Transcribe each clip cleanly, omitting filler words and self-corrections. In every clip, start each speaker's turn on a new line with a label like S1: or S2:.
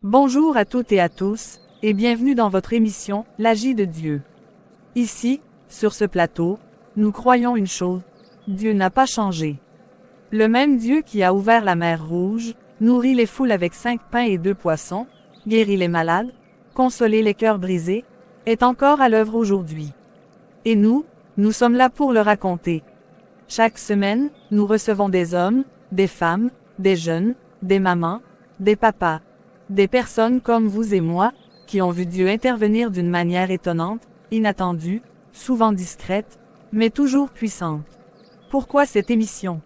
S1: Bonjour à toutes et à tous, et bienvenue dans votre émission, L'Agi de Dieu. Ici, sur ce plateau, nous croyons une chose, Dieu n'a pas changé. Le même Dieu qui a ouvert la mer Rouge, nourri les foules avec 5 pains et 2 poissons, guéri les malades, consolé les cœurs brisés, est encore à l'œuvre aujourd'hui. Et nous sommes là pour le raconter. Chaque semaine, nous recevons des hommes, des femmes, des jeunes, des mamans, des papas, des personnes comme vous et moi, qui ont vu Dieu intervenir d'une manière étonnante, inattendue, souvent discrète, mais toujours puissante. Pourquoi cette émission?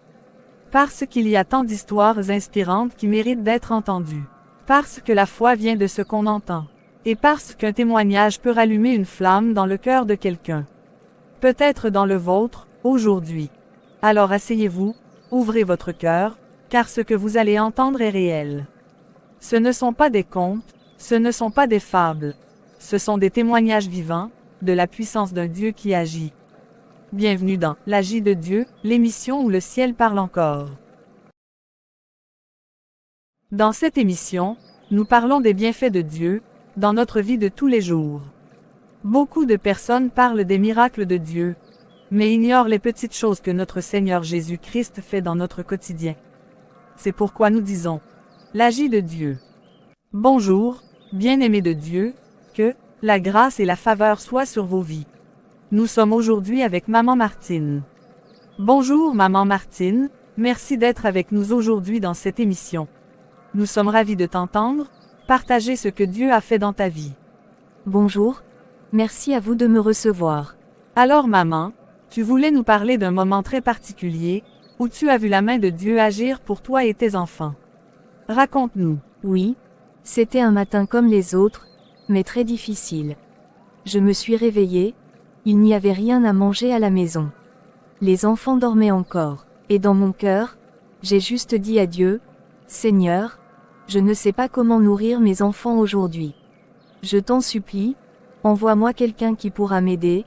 S1: Parce qu'il y a tant d'histoires inspirantes qui méritent d'être entendues. Parce que la foi vient de ce qu'on entend. Et parce qu'un témoignage peut rallumer une flamme dans le cœur de quelqu'un. Peut-être dans le vôtre, aujourd'hui. Alors asseyez-vous, ouvrez votre cœur, car ce que vous allez entendre est réel. Ce ne sont pas des contes, ce ne sont pas des fables. Ce sont des témoignages vivants, de la puissance d'un Dieu qui agit. Bienvenue dans L'Agi de Dieu, l'émission où le ciel parle encore. Dans cette émission, nous parlons des bienfaits de Dieu, dans notre vie de tous les jours. Beaucoup de personnes parlent des miracles de Dieu, mais ignorent les petites choses que notre Seigneur Jésus-Christ fait dans notre quotidien. C'est pourquoi nous disons L'Agi de Dieu. Bonjour, bien-aimés de Dieu, que la grâce et la faveur soient sur vos vies. Nous sommes aujourd'hui avec Maman Martine. Bonjour Maman Martine, merci d'être avec nous aujourd'hui dans cette émission. Nous sommes ravis de t'entendre, partager ce que Dieu a fait dans ta vie.
S2: Bonjour, merci à vous de me recevoir.
S1: Alors Maman, tu voulais nous parler d'un moment très particulier, où tu as vu la main de Dieu agir pour toi et tes enfants. Raconte-nous.
S2: Oui, c'était un matin comme les autres, mais très difficile. Je me suis réveillée, il n'y avait rien à manger à la maison. Les enfants dormaient encore, et dans mon cœur, j'ai juste dit à Dieu, Seigneur, je ne sais pas comment nourrir mes enfants aujourd'hui. Je t'en supplie, envoie-moi quelqu'un qui pourra m'aider,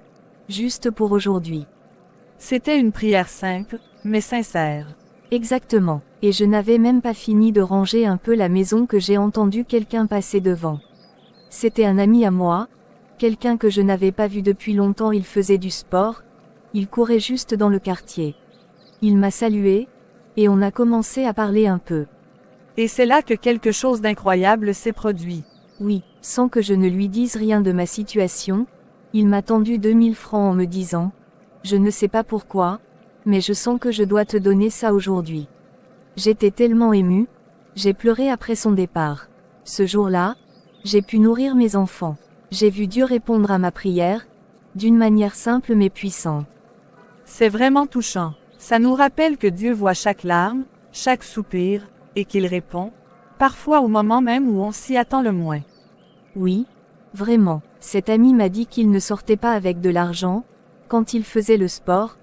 S2: juste pour aujourd'hui.
S1: C'était une prière simple, mais sincère.
S2: Exactement, et je n'avais même pas fini de ranger un peu la maison que j'ai entendu quelqu'un passer devant. C'était un ami à moi, quelqu'un que je n'avais pas vu depuis longtemps. Il faisait du sport, il courait juste dans le quartier. Il m'a salué, et on a commencé à parler un peu.
S1: Et c'est là que quelque chose d'incroyable s'est produit.
S2: Oui, sans que je ne lui dise rien de ma situation, il m'a tendu 2000 francs en me disant, je ne sais pas pourquoi, mais je sens que je dois te donner ça aujourd'hui. J'étais tellement émue, j'ai pleuré après son départ. Ce jour-là, j'ai pu nourrir mes enfants. J'ai vu Dieu répondre à ma prière, d'une manière simple mais puissante.
S1: C'est vraiment touchant. Ça nous rappelle que Dieu voit chaque larme, chaque soupir, et qu'il répond, parfois au moment même où on s'y attend le moins.
S2: Oui, vraiment. Cet ami m'a dit qu'il ne sortait pas avec de l'argent, quand il faisait le sport,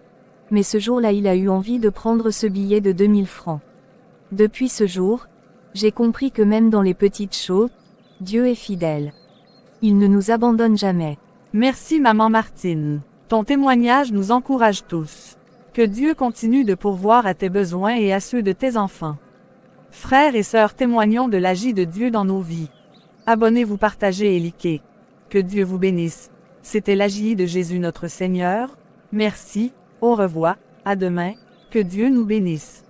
S2: mais ce jour-là il a eu envie de prendre ce billet de 2000 francs. Depuis ce jour, j'ai compris que même dans les petites choses, Dieu est fidèle. Il ne nous abandonne jamais.
S1: Merci Maman Martine. Ton témoignage nous encourage tous. Que Dieu continue de pourvoir à tes besoins et à ceux de tes enfants. Frères et sœurs, témoignons de l'Agi de Dieu dans nos vies. Abonnez-vous, partagez et likez. Que Dieu vous bénisse. C'était l'Agi de Jésus notre Seigneur. Merci, au revoir, à demain, que Dieu nous bénisse.